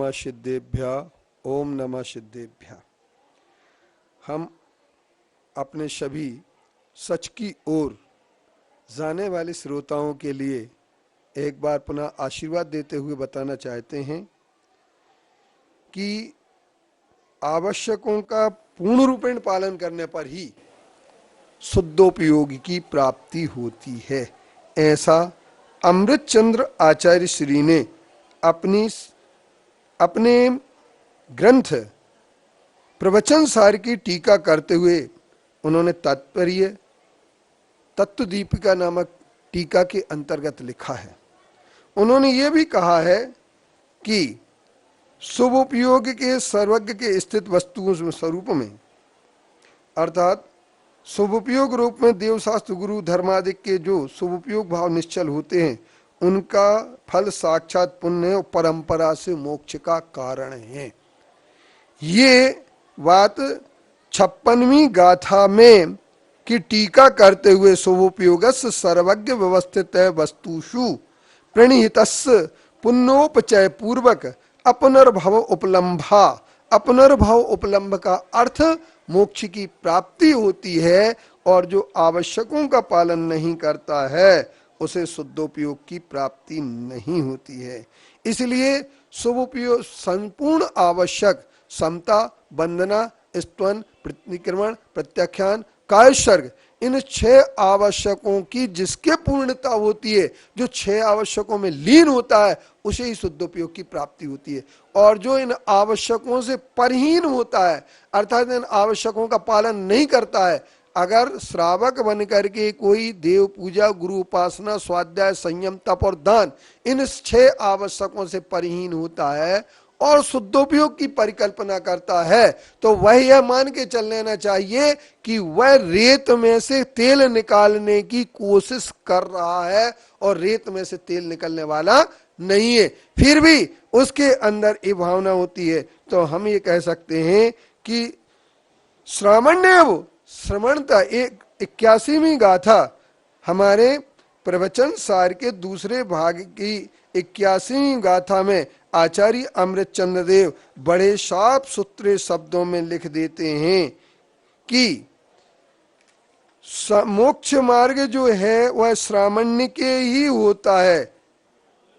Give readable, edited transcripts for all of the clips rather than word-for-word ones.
नमः सिद्धेभ्यः। ओम नमः सिद्धेभ्यः। हम अपने सभी सच की ओर जाने वाले श्रोताओं के लिए एक बार पुनः आशीर्वाद देते हुए बताना चाहते हैं कि आवश्यकों का पूर्ण रूपेण पालन करने पर ही शुद्धोपयोग की प्राप्ति होती है। ऐसा अमृतचंद्र आचार्य श्री ने अपने ग्रंथ प्रवचन सार की टीका करते हुए उन्होंने तात्पर्य तत्वदीपिका नामक टीका के अंतर्गत लिखा है। उन्होंने ये भी कहा है कि शुभ उपयोग के सर्वज्ञ के स्थित वस्तुओं स्वरूप में अर्थात शुभ उपयोग रूप में देवशास्त्र गुरु धर्मादिक के जो शुभ उपयोग भाव निश्चल होते हैं उनका फल साक्षात पुण्य और परंपरा से मोक्ष का कारण है। ये बात 56वीं गाथा में की टीका करते हुए शुभोपयोगस्य सर्वज्ञ व्यवस्थित वस्तुषु प्रणिहितस्य पुण्योपचय पूर्वक अपनर्भव उपलम्भा। अपनर्भव उपलम्भ का अर्थ मोक्ष की प्राप्ति होती है और जो आवश्यकों का पालन नहीं करता है उसे शुद्धोपयोग की प्राप्ति नहीं होती है। इसलिए शुभोपयोग संपूर्ण आवश्यक समता, वंदना, स्तवन, प्रतिक्रमण, प्रत्याख्यान, कायसर्ग, इन 6 आवश्यकों की जिसके पूर्णता होती है, जो 6 आवश्यकों में लीन होता है उसे ही शुद्धोपयोग की प्राप्ति होती है। और जो इन आवश्यकों से परहीन होता है अर्थात इन आवश्यकों का पालन नहीं करता है, अगर श्रावक बन करके कोई देव पूजा, गुरु उपासना, स्वाध्याय, संयम, तप और दान इन 6 आवश्यकों से परहीन होता है और शुद्धोपयोग की परिकल्पना करता है तो वह यह मान के चल लेना चाहिए कि वह रेत में से तेल निकालने की कोशिश कर रहा है और रेत में से तेल निकलने वाला नहीं है। फिर भी उसके अंदर ये भावना होती है तो हम ये कह सकते हैं कि श्रामण्यव श्रमणता 81वीं गाथा हमारे प्रवचन सार के दूसरे भाग की 81वीं गाथा में आचार्य अमृतचंद्र देव बड़े साफ सुथरे शब्दों में लिख देते हैं कि मोक्ष मार्ग जो है वह श्रामण्य के ही होता है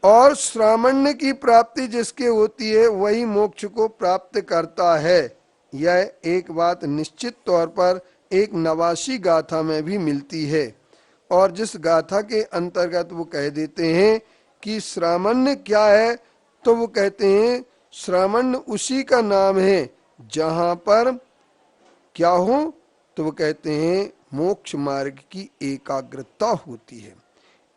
और श्रामण्य की प्राप्ति जिसके होती है वही मोक्ष को प्राप्त करता है। यह एक बात निश्चित तौर पर एक 89 गाथा में भी मिलती है और जिस गाथा के अंतर्गत वो कह देते हैं कि श्रामण्य क्या है तो वो कहते हैं श्रामण्य उसी का नाम है जहां पर क्या हो तो वो कहते हैं मोक्ष मार्ग की एकाग्रता होती है।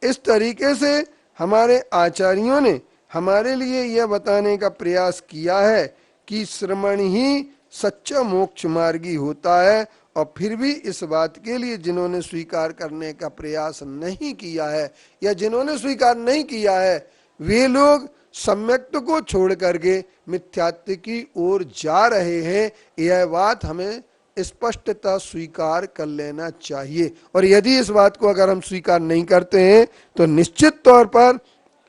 इस तरीके से हमारे आचार्यों ने हमारे लिए यह बताने का प्रयास किया है कि श्रमण ही सच्चा मोक्ष मार्गी होता है और फिर भी इस बात के लिए जिन्होंने स्वीकार करने का प्रयास नहीं किया है या जिन्होंने स्वीकार नहीं किया है वे लोग सम्यक्त को छोड़ करके मिथ्यात्व की ओर जा रहे हैं। यह बात हमें स्पष्टता स्वीकार कर लेना चाहिए और यदि इस बात को अगर हम स्वीकार नहीं करते हैं तो निश्चित तौर पर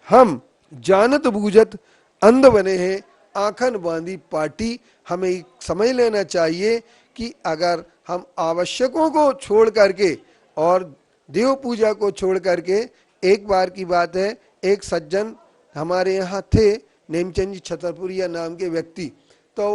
हम जानत बूझत अंध बने हैं, आंखन बांधी पार्टी। हमें समझ लेना चाहिए कि अगर हम आवश्यकों को छोड़ करके और देव पूजा को छोड़ करके, एक बार की बात है एक सज्जन हमारे यहाँ थे नेमचंद जी छतरपुरिया नाम के व्यक्ति, तो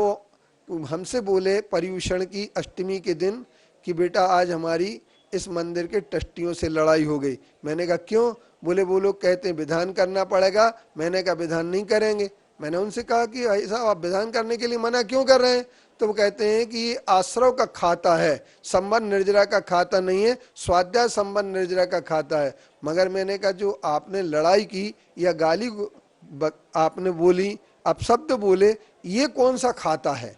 वो हमसे बोले पर्यूषण की अष्टमी के दिन कि बेटा आज हमारी इस मंदिर के ट्रस्टियों से लड़ाई हो गई। मैंने कहा क्यों? बोले वो लोग कहते हैं विधान करना पड़ेगा। मैंने कहा विधान नहीं करेंगे। मैंने उनसे कहा कि ऐसा आप विधान करने के लिए मना क्यों कर रहे हैं? तो वो कहते हैं कि ये आश्रव का खाता है, संबंध निर्जरा का खाता नहीं है, स्वाध्याय संबंध निर्जरा का खाता है। मगर मैंने कहा जो आपने लड़ाई की या गाली आपने बोली, अपशब्द बोले, ये कौन सा खाता है?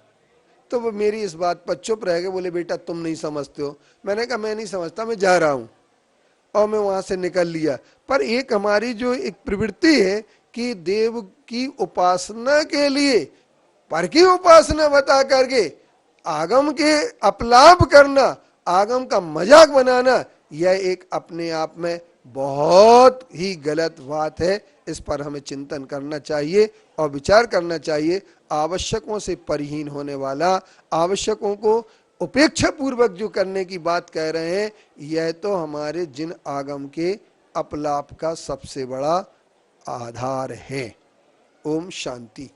तो वो मेरी इस बात पर चुप रह गए। बोले बेटा तुम नहीं समझते हो। मैंने कहा मैं नहीं समझता, मैं जा रहा हूँ, और मैं वहां से निकल लिया। पर एक हमारी जो एक प्रवृत्ति है कि देव की उपासना के लिए पर की उपासना बता करके आगम के अपलाप करना, आगम का मजाक बनाना, यह एक अपने आप में बहुत ही गलत बात है। इस पर हमें चिंतन करना चाहिए और विचार करना चाहिए। आवश्यकों से परिहीन होने वाला, आवश्यकों को उपेक्षा पूर्वक जो करने की बात कह रहे हैं, यह तो हमारे जिन आगम के अपलाप का सबसे बड़ा आधार है। ओम शांति।